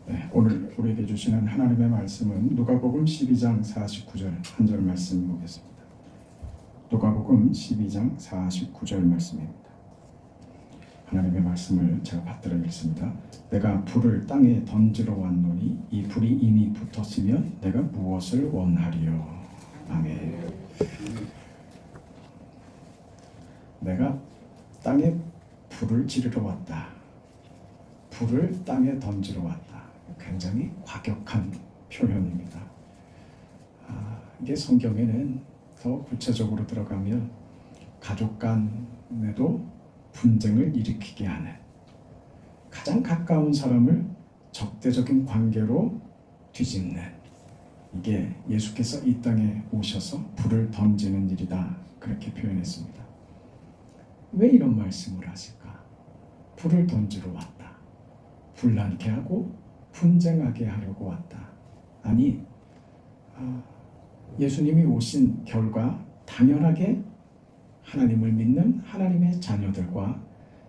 네, 오늘 우리에게 주시는 하나님의 말씀은 누가복음 12장 49절 한 절 말씀 보겠습니다. 누가복음 12장 49절 말씀입니다. 하나님의 말씀을 제가 받들어 읽습니다. 내가 불을 땅에 던지러 왔노니 이 불이 이미 붙었으면 내가 무엇을 원하리요. 아멘. 내가 땅에 불을 지르러 왔다. 불을 땅에 던지러 왔다. 굉장히 과격한 표현입니다. 이게 성경에는 더 구체적으로 들어가면 가족 간에도 분쟁을 일으키게 하는, 가장 가까운 사람을 적대적인 관계로 뒤집는, 이게 예수께서 이 땅에 오셔서 불을 던지는 일이다, 그렇게 표현했습니다. 왜 이런 말씀을 하실까? 불을 던지러 왔다. 분란케 하고 분쟁하게 하려고 왔다. 아니, 예수님이 오신 결과 당연하게 하나님을 믿는 하나님의 자녀들과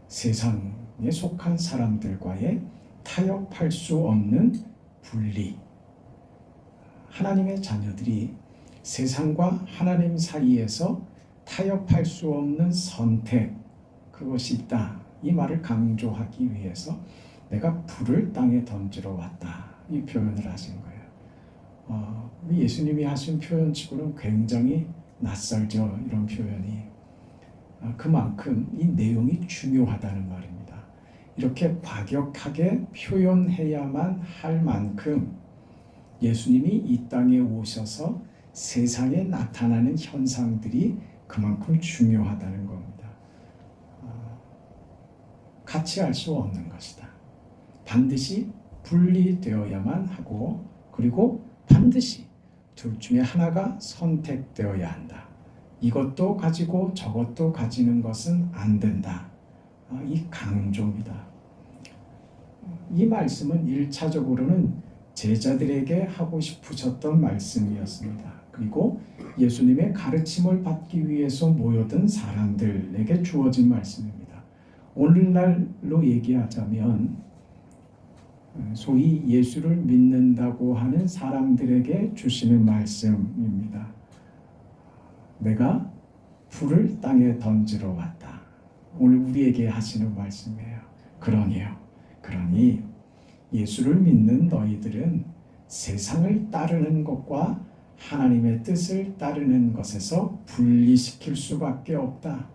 세상에 속한 사람들과의 타협할 수 없는 분리, 하나님의 자녀들이 세상과 하나님 사이에서 타협할 수 없는 선택, 그것이 있다, 이 말을 강조하기 위해서 내가 불을 땅에 던지러 왔다, 이 표현을 하신 거예요. 예수님이 하신 표현치고는 굉장히 낯설죠, 이런 표현이. 그만큼 이 내용이 중요하다는 말입니다. 이렇게 과격하게 표현해야만 할 만큼 예수님이 이 땅에 오셔서 세상에 나타나는 현상들이 그만큼 중요하다는 겁니다. 같이 할 수 없는 것이다. 반드시 분리되어야만 하고, 그리고 반드시 둘 중에 하나가 선택되어야 한다. 이것도 가지고 저것도 가지는 것은 안 된다. 이 강조입니다. 이 말씀은 1차적으로는 제자들에게 하고 싶으셨던 말씀이었습니다. 그리고 예수님의 가르침을 받기 위해서 모여든 사람들에게 주어진 말씀입니다. 오늘날로 얘기하자면 소위 예수를 믿는다고 하는 사람들에게 주시는 말씀입니다. 내가 불을 땅에 던지러 왔다. 오늘 우리에게 하시는 말씀이에요. 그러니 예수를 믿는 너희들은 세상을 따르는 것과 하나님의 뜻을 따르는 것에서 분리시킬 수밖에 없다.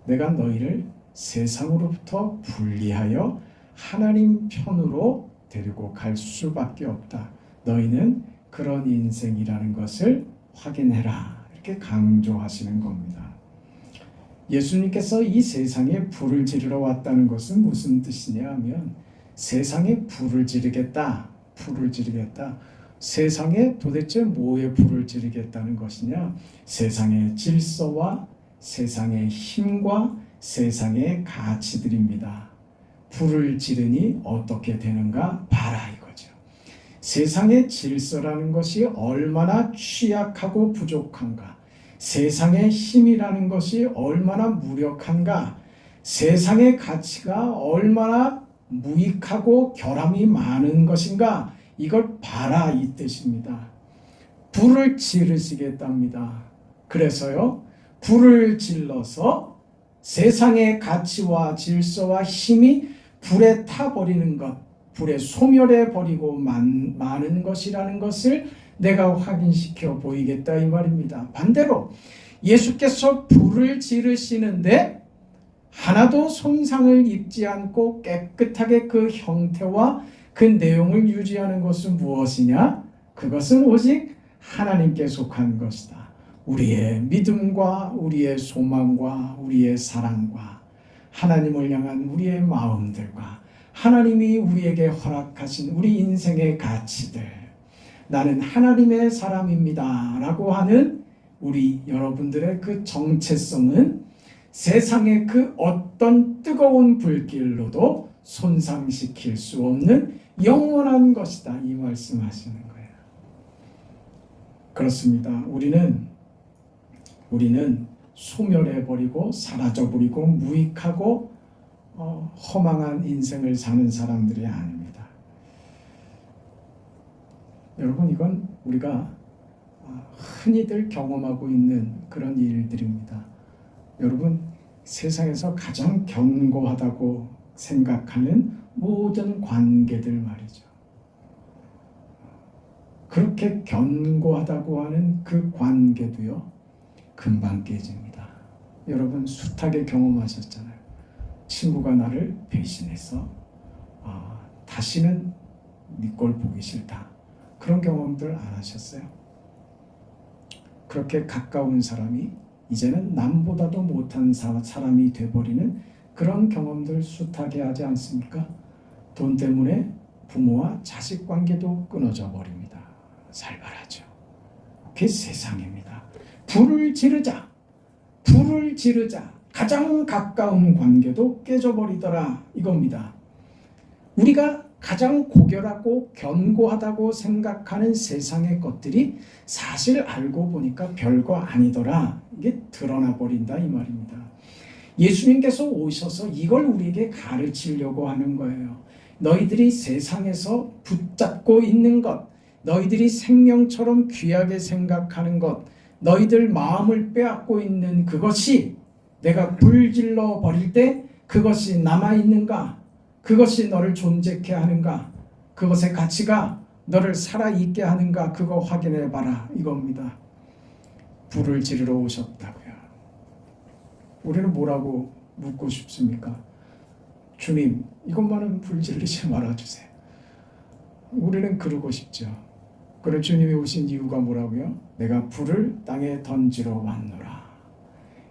내가 너희를 세상으로부터 분리하여 하나님 편으로 데리고 갈 수밖에 없다. 너희는 그런 인생이라는 것을 확인해라. 이렇게 강조하시는 겁니다. 예수님께서 이 세상에 불을 지르러 왔다는 것은 무슨 뜻이냐 하면, 세상에 불을 지르겠다. 세상에 도대체 뭐에 불을 지르겠다는 것이냐? 세상의 질서와 세상의 힘과 세상의 가치들입니다. 불을 지르니 어떻게 되는가 봐라, 이거죠. 세상의 질서라는 것이 얼마나 취약하고 부족한가, 세상의 힘이라는 것이 얼마나 무력한가, 세상의 가치가 얼마나 무익하고 결함이 많은 것인가, 이걸 봐라, 이 뜻입니다. 불을 지르시겠답니다. 그래서요, 불을 질러서 세상의 가치와 질서와 힘이 불에 타버리는 것, 불에 소멸해버리고 마는 것이라는 것을 내가 확인시켜 보이겠다, 이 말입니다. 반대로 예수께서 불을 지르시는데 하나도 손상을 입지 않고 깨끗하게 그 형태와 그 내용을 유지하는 것은 무엇이냐? 그것은 오직 하나님께 속한 것이다. 우리의 믿음과 우리의 소망과 우리의 사랑과 하나님을 향한 우리의 마음들과 하나님이 우리에게 허락하신 우리 인생의 가치들, 나는 하나님의 사람입니다 라고 하는 우리 여러분들의 그 정체성은 세상의 그 어떤 뜨거운 불길로도 손상시킬 수 없는 영원한 것이다, 이 말씀하시는 거예요. 그렇습니다. 우리는 소멸해버리고 사라져버리고 무익하고 허망한 인생을 사는 사람들이 아닙니다. 여러분, 이건 우리가 흔히들 경험하고 있는 그런 일들입니다. 여러분, 세상에서 가장 견고하다고 생각하는 모든 관계들 말이죠. 그렇게 견고하다고 하는 그 관계도요, 금방 깨집니다. 여러분, 숱하게 경험하셨잖아요. 친구가 나를 배신해서 다시는 네 꼴 보기 싫다. 그런 경험들 안 하셨어요? 그렇게 가까운 사람이 이제는 남보다도 못한 사람이 돼버리는 그런 경험들 숱하게 하지 않습니까? 돈 때문에 부모와 자식 관계도 끊어져 버립니다. 살벌하죠. 그게 세상입니다. 불을 지르자 가장 가까운 관계도 깨져버리더라 이겁니다. 우리가 가장 고결하고 견고하다고 생각하는 세상의 것들이 사실 알고 보니까 별거 아니더라, 이게 드러나 버린다 이 말입니다. 예수님께서 오셔서 이걸 우리에게 가르치려고 하는 거예요. 너희들이 세상에서 붙잡고 있는 것, 너희들이 생명처럼 귀하게 생각하는 것, 너희들 마음을 빼앗고 있는 그것이 내가 불질러 버릴 때 그것이 남아있는가? 그것이 너를 존재케 하는가? 그것의 가치가 너를 살아있게 하는가? 그거 확인해 봐라 이겁니다. 불을 지르러 오셨다고요. 우리는 뭐라고 묻고 싶습니까? 주님, 이것만은 불 지르지 말아주세요. 우리는 그러고 싶죠. 그럼 주님이 오신 이유가 뭐라고요? 내가 불을 땅에 던지러 왔노라.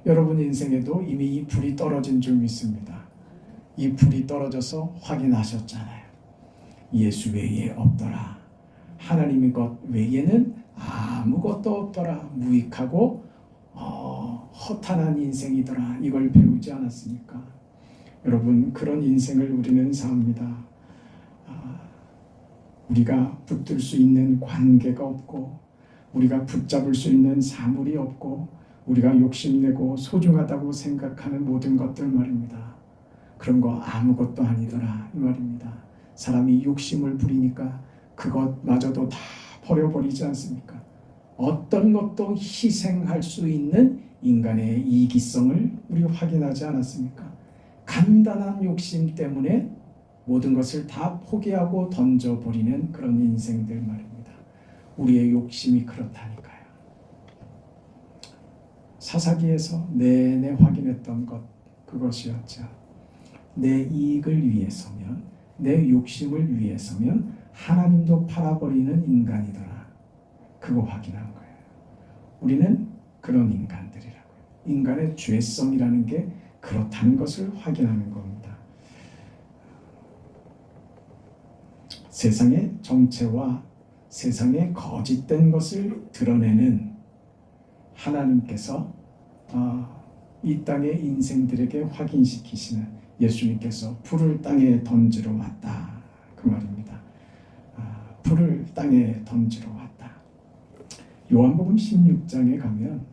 여러분 인생에도 이미 이 불이 떨어진 줄 믿습니다. 이 불이 떨어져서 확인하셨잖아요. 예수 외에 없더라. 하나님의 것 외에는 아무것도 없더라. 무익하고 허탄한 인생이더라. 이걸 배우지 않았습니까? 여러분, 그런 인생을 우리는 삽니다. 우리가 붙들 수 있는 관계가 없고, 우리가 붙잡을 수 있는 사물이 없고, 우리가 욕심내고 소중하다고 생각하는 모든 것들 말입니다. 그런 거 아무것도 아니더라 이 말입니다. 사람이 욕심을 부리니까 그것마저도 다 버려버리지 않습니까? 어떤 것도 희생할 수 있는 인간의 이기성을 우리 확인하지 않았습니까? 간단한 욕심 때문에 모든 것을 다 포기하고 던져버리는 그런 인생들 말입니다. 우리의 욕심이 그렇다니까요. 사사기에서 내내 확인했던 것, 그것이었죠. 내 이익을 위해서면, 내 욕심을 위해서면 하나님도 팔아버리는 인간이더라. 그거 확인한 거예요. 우리는 그런 인간들이라고요. 인간의 죄성이라는 게 그렇다는 것을 확인하는 겁니다. 세상의 정체와 세상의 거짓된 것을 드러내는 하나님께서 이 땅의 인생들에게 확인시키시는 예수님께서 불을 땅에 던지러 왔다 그 말입니다. 불을 땅에 던지러 왔다. 요한복음 16장에 가면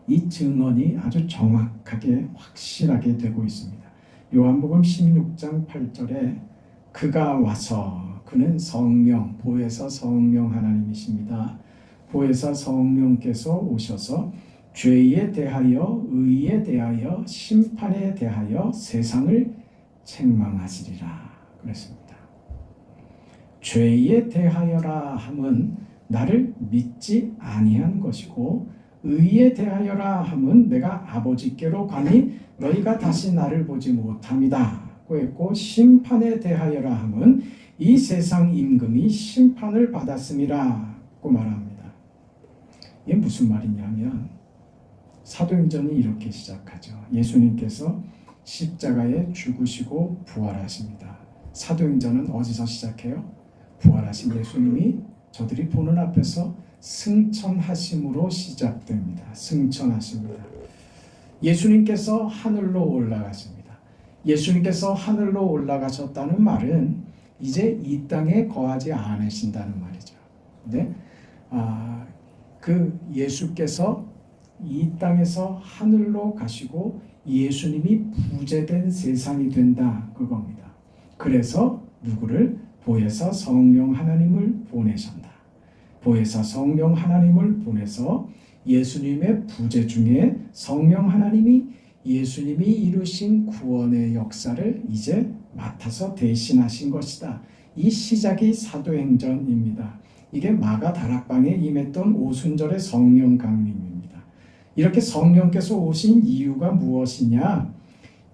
이 증언이 아주 정확하게 확실하게 되고 있습니다. 요한복음 16장 8절에 그가 와서, 그는 성령, 보혜사 성령 하나님이십니다. 보혜사 성령께서 오셔서 죄에 대하여, 의에 대하여, 심판에 대하여 세상을 책망하시리라 그랬습니다. 죄에 대하여라 함은 나를 믿지 아니한 것이고, 의에 대하여라 함은 내가 아버지께로 가니 너희가 다시 나를 보지 못함이다 고 했고, 심판에 대하여라 함은 이 세상 임금이 심판을 받았음이라 고 말합니다. 이게 무슨 말이냐면 사도행전이 이렇게 시작하죠. 예수님께서 십자가에 죽으시고 부활하십니다. 사도행전은 어디서 시작해요? 부활하신 예수님이 저들이 보는 앞에서 승천하심으로 시작됩니다. 승천하십니다. 예수님께서 하늘로 올라가십니다. 예수님께서 하늘로 올라가셨다는 말은 이제 이 땅에 거하지 않으신다는 말이죠. 근데 그 예수께서 이 땅에서 하늘로 가시고 예수님이 부재된 세상이 된다 그겁니다. 그래서 누구를 보혜사 성령 하나님을 보내셨다. 보혜사 성령 하나님을 보내서 예수님의 부재 중에 성령 하나님이 예수님이 이루신 구원의 역사를 이제 맡아서 대신하신 것이다. 이 시작이 사도행전입니다. 이게 마가 다락방에 임했던 오순절의 성령 강림입니다. 이렇게 성령께서 오신 이유가 무엇이냐?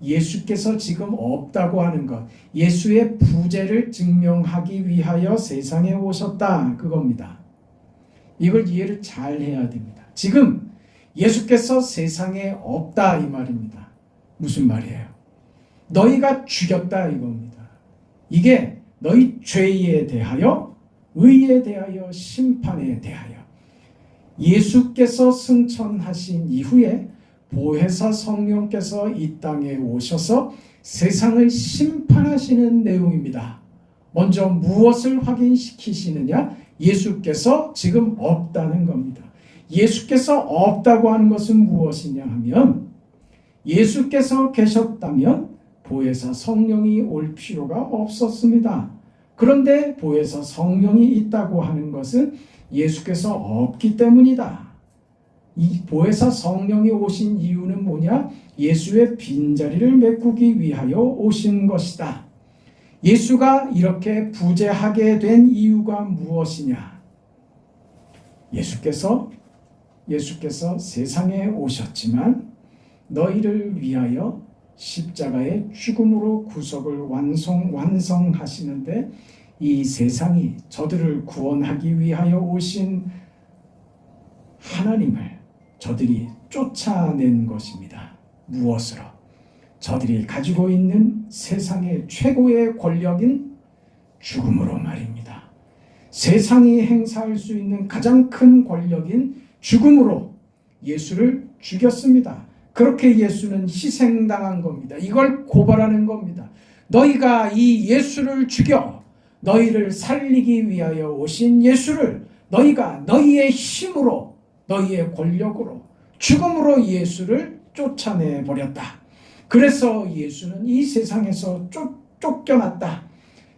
예수께서 지금 없다고 하는 것, 예수의 부재를 증명하기 위하여 세상에 오셨다, 그겁니다. 이걸 이해를 잘 해야 됩니다. 지금 예수께서 세상에 없다 이 말입니다. 무슨 말이에요? 너희가 죽였다 이겁니다. 이게 너희 죄에 대하여, 의에 대하여, 심판에 대하여 예수께서 승천하신 이후에 보혜사 성령께서 이 땅에 오셔서 세상을 심판하시는 내용입니다. 먼저 무엇을 확인시키시느냐? 예수께서 지금 없다는 겁니다. 예수께서 없다고 하는 것은 무엇이냐 하면, 예수께서 계셨다면 보혜사 성령이 올 필요가 없었습니다. 그런데 보혜사 성령이 있다고 하는 것은 예수께서 없기 때문이다. 이 보혜사 성령이 오신 이유는 뭐냐? 예수의 빈자리를 메꾸기 위하여 오신 것이다. 예수가 이렇게 부재하게 된 이유가 무엇이냐? 예수께서 세상에 오셨지만 너희를 위하여 십자가의 죽음으로 구속을 완성하시는데, 이 세상이 저들을 구원하기 위하여 오신 하나님을 저들이 쫓아낸 것입니다. 무엇으로? 저들이 가지고 있는 세상의 최고의 권력인 죽음으로 말입니다. 세상이 행사할 수 있는 가장 큰 권력인 죽음으로 예수를 죽였습니다. 그렇게 예수는 희생당한 겁니다. 이걸 고발하는 겁니다. 너희가 이 예수를 죽여 너희를 살리기 위하여 오신 예수를 너희가 너희의 힘으로, 너희의 권력으로, 죽음으로 예수를 쫓아내 버렸다. 그래서 예수는 이 세상에서 쫓겨났다.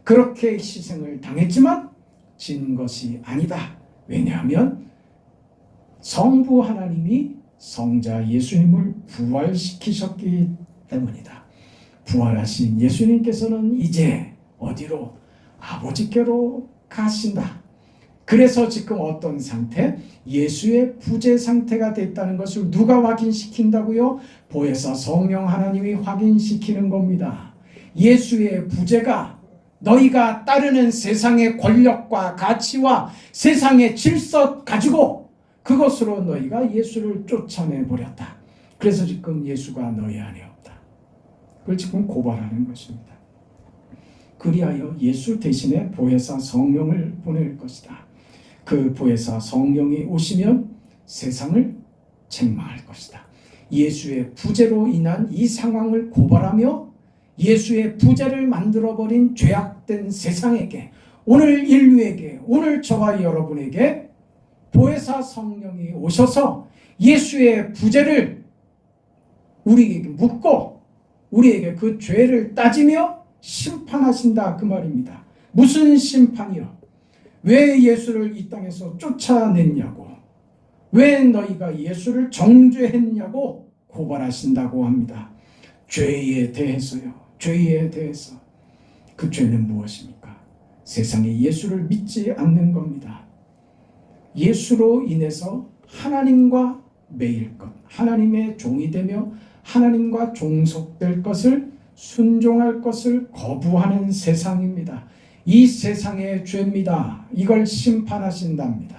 그렇게 희생을 당했지만 진 것이 아니다. 왜냐하면 성부 하나님이 성자 예수님을 부활시키셨기 때문이다. 부활하신 예수님께서는 이제 어디로? 아버지께로 가신다. 그래서 지금 어떤 상태? 예수의 부재 상태가 됐다는 것을 누가 확인시킨다고요? 보혜사 성령 하나님이 확인시키는 겁니다. 예수의 부재가 너희가 따르는 세상의 권력과 가치와 세상의 질서 가지고 그것으로 너희가 예수를 쫓아내버렸다. 그래서 지금 예수가 너희 안에 없다. 그걸 지금 고발하는 것입니다. 그리하여 예수 대신에 보혜사 성령을 보낼 것이다. 그 보혜사 성령이 오시면 세상을 책망할 것이다. 예수의 부재로 인한 이 상황을 고발하며 예수의 부재를 만들어버린 죄악된 세상에게, 오늘 인류에게, 오늘 저와 여러분에게 보혜사 성령이 오셔서 예수의 부재를 우리에게 묻고 우리에게 그 죄를 따지며 심판하신다 그 말입니다. 무슨 심판이요? 왜 예수를 이 땅에서 쫓아냈냐고, 왜 너희가 예수를 정죄했냐고 고발하신다고 합니다. 죄에 대해서요. 죄에 대해서. 그 죄는 무엇입니까? 세상에 예수를 믿지 않는 겁니다. 예수로 인해서 하나님과 매일 것, 하나님의 종이 되며 하나님과 종속될 것을, 순종할 것을 거부하는 세상입니다. 이 세상의 죄입니다. 이걸 심판하신답니다.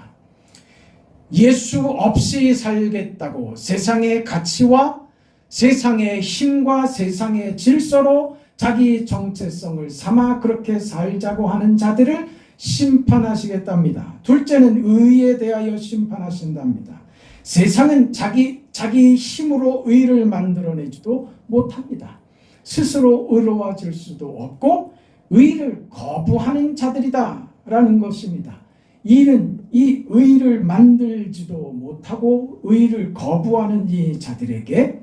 예수 없이 살겠다고 세상의 가치와 세상의 힘과 세상의 질서로 자기 정체성을 삼아 그렇게 살자고 하는 자들을 심판하시겠답니다. 둘째는 의에 대하여 심판하신답니다. 세상은 자기 힘으로 의를 만들어내지도 못합니다. 스스로 의로워질 수도 없고 의를 거부하는 자들이다 라는 것입니다. 이는 이 의를 만들지도 못하고 의를 거부하는 이 자들에게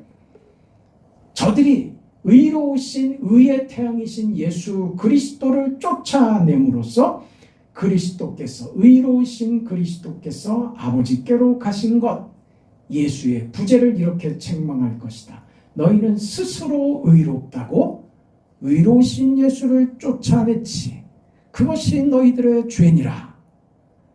저들이 의로우신 의의 태양이신 예수 그리스도를 쫓아냄으로써 그리스도께서 의로우신 그리스도께서 아버지께로 가신 것, 예수의 부재를 이렇게 책망할 것이다. 너희는 스스로 의롭다고 의로우신 예수를 쫓아냈지. 그것이 너희들의 죄니라.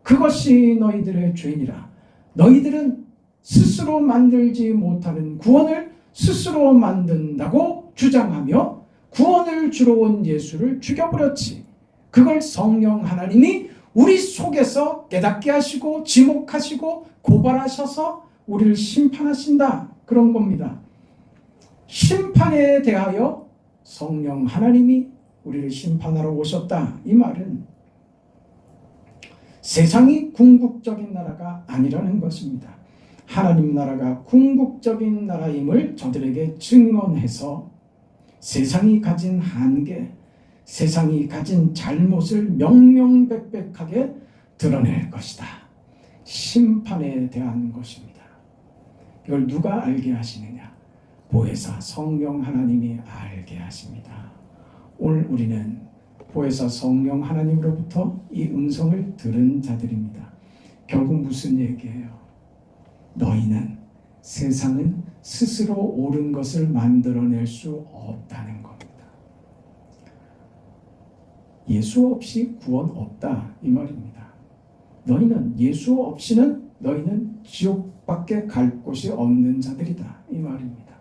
그것이 너희들의 죄니라. 너희들은 스스로 만들지 못하는 구원을 스스로 만든다고 주장하며 구원을 주러 온 예수를 죽여버렸지. 그걸 성령 하나님이 우리 속에서 깨닫게 하시고 지목하시고 고발하셔서 우리를 심판하신다. 그런 겁니다. 심판에 대하여 성령 하나님이 우리를 심판하러 오셨다. 이 말은 세상이 궁극적인 나라가 아니라는 것입니다. 하나님 나라가 궁극적인 나라임을 저들에게 증언해서 세상이 가진 한계, 세상이 가진 잘못을 명명백백하게 드러낼 것이다. 심판에 대한 것입니다. 이걸 누가 알게 하시느냐? 보혜사 성령 하나님이 알게 하십니다. 오늘 우리는 보혜사 성령 하나님으로부터 이 음성을 들은 자들입니다. 결국 무슨 얘기예요? 너희는 세상은 스스로 옳은 것을 만들어낼 수 없다는 겁니다. 예수 없이 구원 없다 이 말입니다. 너희는 예수 없이는 너희는 지옥밖에 갈 곳이 없는 자들이다 이 말입니다.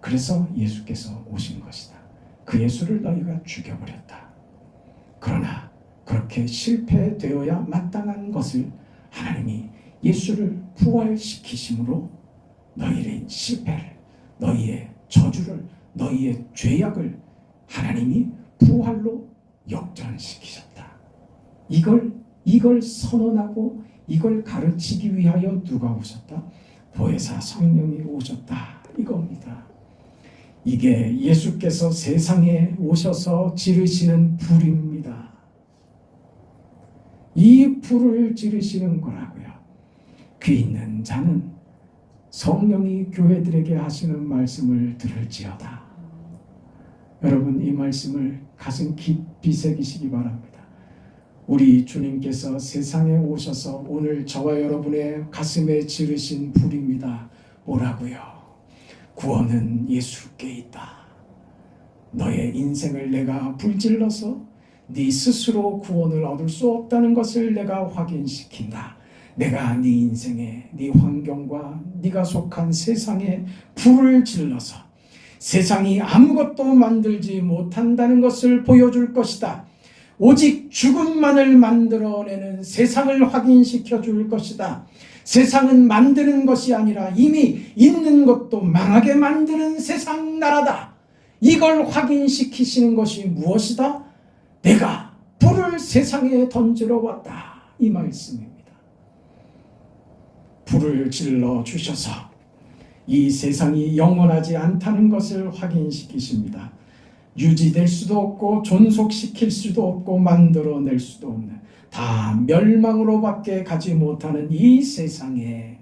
그래서 예수께서 오신 것이다. 그 예수를 너희가 죽여버렸다. 그러나 그렇게 실패되어야 마땅한 것을 하나님이 예수를 부활시키심으로 너희의 실패를, 너희의 저주를, 너희의 죄악을 하나님이 부활로 역전시키셨다. 이걸 선언하고 이걸 가르치기 위하여 누가 오셨다? 보혜사 성령이 오셨다. 이겁니다. 이게 예수께서 세상에 오셔서 지르시는 불입니다. 이 불을 지르시는 거라고요. 귀 있는 자는 성령이 교회들에게 하시는 말씀을 들을지어다. 여러분 이 말씀을 가슴 깊이 새기시기 바랍니다. 우리 주님께서 세상에 오셔서 오늘 저와 여러분의 가슴에 지르신 불입니다. 뭐라고요? 구원은 예수께 있다. 너의 인생을 내가 불질러서 네 스스로 구원을 얻을 수 없다는 것을 내가 확인시킨다. 내가 네 인생에, 네 환경과 네가 속한 세상에 불을 질러서 세상이 아무것도 만들지 못한다는 것을 보여줄 것이다. 오직 죽음만을 만들어내는 세상을 확인시켜 줄 것이다. 세상은 만드는 것이 아니라 이미 있는 것도 망하게 만드는 세상 나라다. 이걸 확인시키시는 것이 무엇이다? 내가 불을 세상에 던지러 왔다. 이 말씀입니다. 불을 질러 주셔서 이 세상이 영원하지 않다는 것을 확인시키십니다. 유지될 수도 없고 존속시킬 수도 없고 만들어낼 수도 없는 다 멸망으로밖에 가지 못하는 이 세상에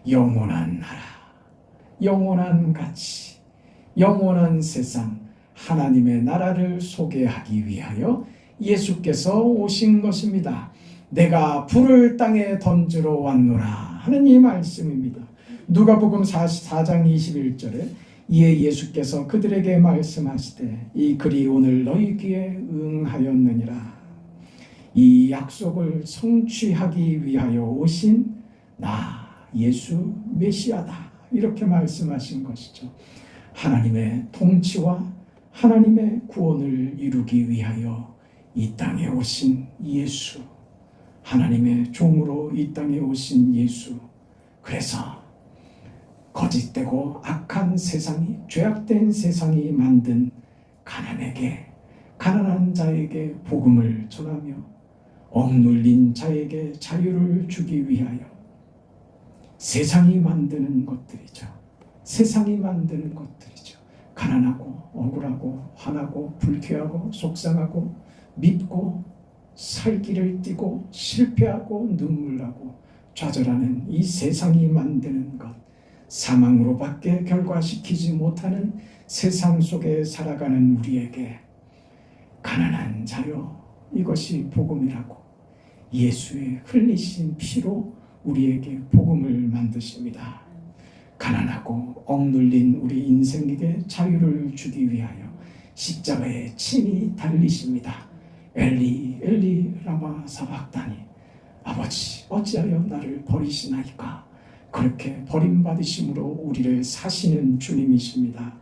영원한 나라, 영원한 가치, 영원한 세상 하나님의 나라를 소개하기 위하여 예수께서 오신 것입니다. 내가 불을 땅에 던지러 왔노라 하는 이 말씀입니다. 누가복음 44장 21절에 이에 예수께서 그들에게 말씀하시되 이 글이 오늘 너희 귀에 응하였느니라. 이 약속을 성취하기 위하여 오신 나 예수 메시아다. 이렇게 말씀하신 것이죠. 하나님의 통치와 하나님의 구원을 이루기 위하여 이 땅에 오신 예수, 하나님의 종으로 이 땅에 오신 예수. 그래서 거짓되고 악한 세상이, 죄악된 세상이 만든 가난한 자에게 복음을 전하며 억눌린 자에게 자유를 주기 위하여 세상이 만드는 것들이죠. 세상이 만드는 것들이죠. 가난하고 억울하고 화나고 불쾌하고 속상하고 밉고 살기를 띠고 실패하고 눈물 나고 좌절하는 이 세상이 만드는 것, 사망으로밖에 결과시키지 못하는 세상 속에 살아가는 우리에게 가난한 자여, 이것이 복음이라고 예수의 흘리신 피로 우리에게 복음을 만드십니다. 가난하고 억눌린 우리 인생에게 자유를 주기 위하여 십자가에 친히 달리십니다. 엘리 엘리 라마 사박다니, 아버지 어찌하여 나를 버리시나이까. 그렇게 버림받으심으로 우리를 사시는 주님이십니다.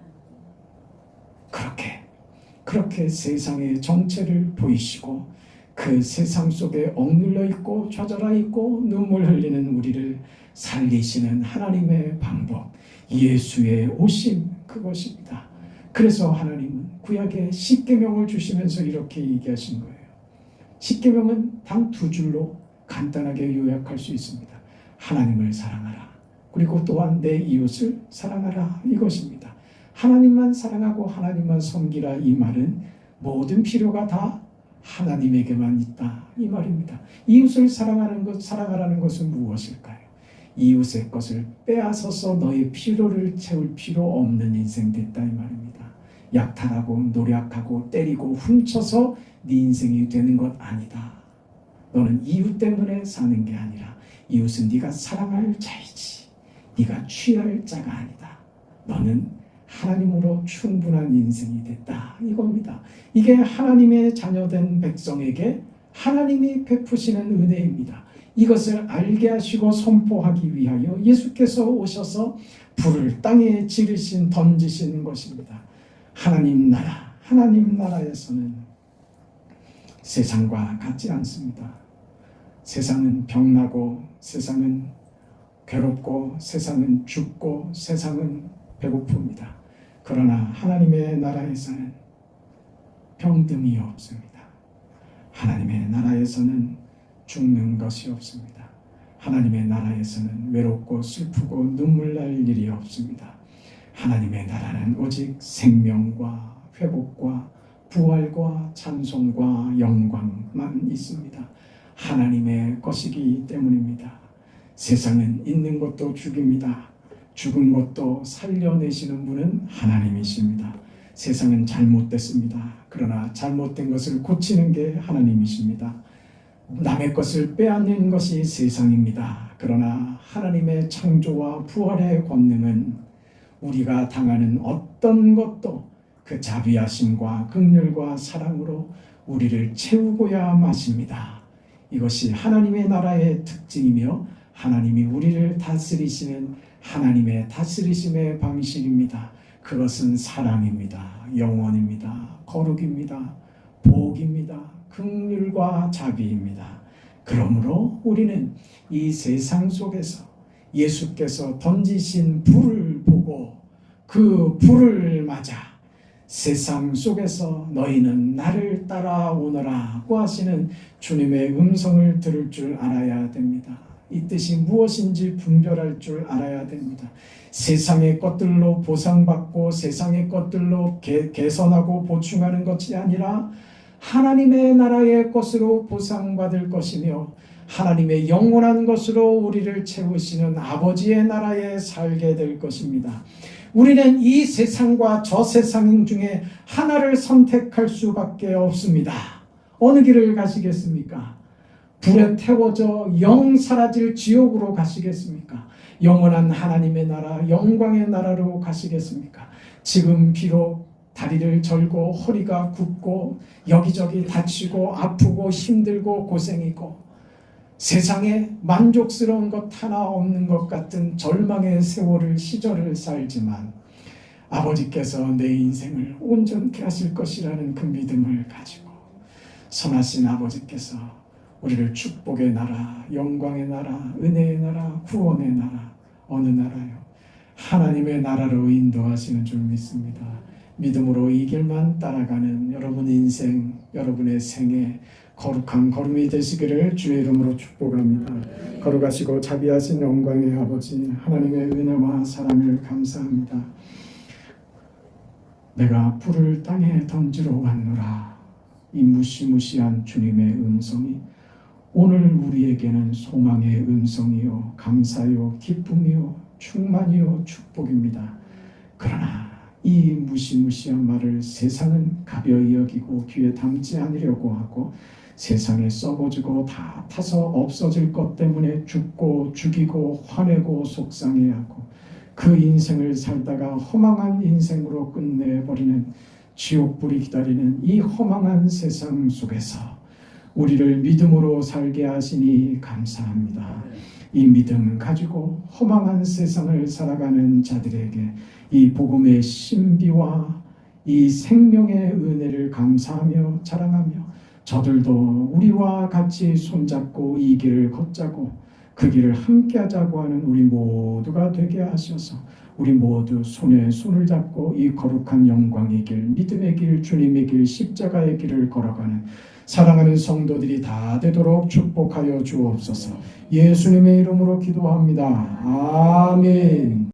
그렇게 세상의 정체를 보이시고 그 세상 속에 억눌려 있고 좌절하 있고 눈물 흘리는 우리를 살리시는 하나님의 방법, 예수의 오심, 그것입니다. 그래서 하나님은 구약에 십계명을 주시면서 이렇게 얘기하신 거예요. 십계명은 단 두 줄로 간단하게 요약할 수 있습니다. 하나님을 사랑하라, 그리고 또한 내 이웃을 사랑하라, 이것입니다. 하나님만 사랑하고 하나님만 섬기라, 이 말은 모든 필요가 다 하나님에게만 있다, 이 말입니다. 이웃을 사랑하라는 것은 무엇일까요? 이웃의 것을 빼앗아서 너의 필요를 채울 필요 없는 인생 됐다, 이 말입니다. 약탈하고 노력하고 때리고 훔쳐서 네 인생이 되는 것 아니다. 너는 이웃 때문에 사는 게 아니라 이웃은 네가 사랑할 자이지, 네가 취할 자가 아니다. 너는 하나님으로 충분한 인생이 됐다, 이겁니다. 이게 하나님의 자녀된 백성에게 하나님이 베푸시는 은혜입니다. 이것을 알게 하시고 선포하기 위하여 예수께서 오셔서 불을 땅에 던지신 것입니다. 하나님 나라에서는 세상과 같지 않습니다. 세상은 병나고, 세상은 괴롭고, 세상은 죽고, 세상은 배고픕니다. 그러나 하나님의 나라에서는 병듦이 없습니다. 하나님의 나라에서는 죽는 것이 없습니다. 하나님의 나라에서는 외롭고 슬프고 눈물 날 일이 없습니다. 하나님의 나라는 오직 생명과 회복과 부활과 찬송과 영광만 있습니다. 하나님의 것이기 때문입니다. 세상은 있는 것도 죽입니다. 죽은 것도 살려내시는 분은 하나님이십니다. 세상은 잘못됐습니다. 그러나 잘못된 것을 고치는 게 하나님이십니다. 남의 것을 빼앗는 것이 세상입니다. 그러나 하나님의 창조와 부활의 권능은 우리가 당하는 어떤 것도 그 자비하심과 긍휼과 사랑으로 우리를 채우고야 마십니다. 이것이 하나님의 나라의 특징이며 하나님이 우리를 다스리시는 하나님의 다스리심의 방식입니다. 그것은 사랑입니다. 영원입니다. 거룩입니다. 복입니다. 긍휼과 자비입니다. 그러므로 우리는 이 세상 속에서 예수께서 던지신 불을 보고 그 불을 맞아 세상 속에서 너희는 나를 따라오너라고 하시는 주님의 음성을 들을 줄 알아야 됩니다. 이 뜻이 무엇인지 분별할 줄 알아야 됩니다. 세상의 것들로 보상받고 세상의 것들로 개선하고 보충하는 것이 아니라 하나님의 나라의 것으로 보상받을 것이며 하나님의 영원한 것으로 우리를 채우시는 아버지의 나라에 살게 될 것입니다. 우리는 이 세상과 저 세상 중에 하나를 선택할 수밖에 없습니다. 어느 길을 가시겠습니까? 불에 태워져 영 사라질 지옥으로 가시겠습니까? 영원한 하나님의 나라, 영광의 나라로 가시겠습니까? 지금 비록 다리를 절고 허리가 굽고 여기저기 다치고 아프고 힘들고 고생이고 세상에 만족스러운 것 하나 없는 것 같은 절망의 시절을 살지만 아버지께서 내 인생을 온전케 하실 것이라는 그 믿음을 가지고 선하신 아버지께서 우리를 축복의 나라, 영광의 나라, 은혜의 나라, 구원의 나라, 어느 나라요? 하나님의 나라로 인도하시는 줄 믿습니다. 믿음으로 이 길만 따라가는 여러분 인생, 여러분의 생애 거룩한 걸음이 되시기를 주의 이름으로 축복합니다. 거룩하시고 자비하신 영광의 아버지 하나님의 은혜와 사랑을 감사합니다. 내가 불을 땅에 던지러 왔노라. 이 무시무시한 주님의 음성이 오늘 우리에게는 소망의 음성이요 감사요 기쁨이요 충만이요 축복입니다. 그러나 이 무시무시한 말을 세상은 가벼이 여기고 귀에 담지 않으려고 하고 세상에 썩어지고 다 타서 없어질 것 때문에 죽고 죽이고 화내고 속상해하고 그 인생을 살다가 허망한 인생으로 끝내버리는 지옥불이 기다리는 이 허망한 세상 속에서 우리를 믿음으로 살게 하시니 감사합니다. 이 믿음 가지고 허망한 세상을 살아가는 자들에게 이 복음의 신비와 이 생명의 은혜를 감사하며 자랑하며 저들도 우리와 같이 손잡고 이 길을 걷자고 그 길을 함께 하자고 하는 우리 모두가 되게 하셔서 우리 모두 손에 손을 잡고 이 거룩한 영광의 길, 믿음의 길, 주님의 길, 십자가의 길을 걸어가는 사랑하는 성도들이 다 되도록 축복하여 주옵소서. 예수님의 이름으로 기도합니다. 아멘.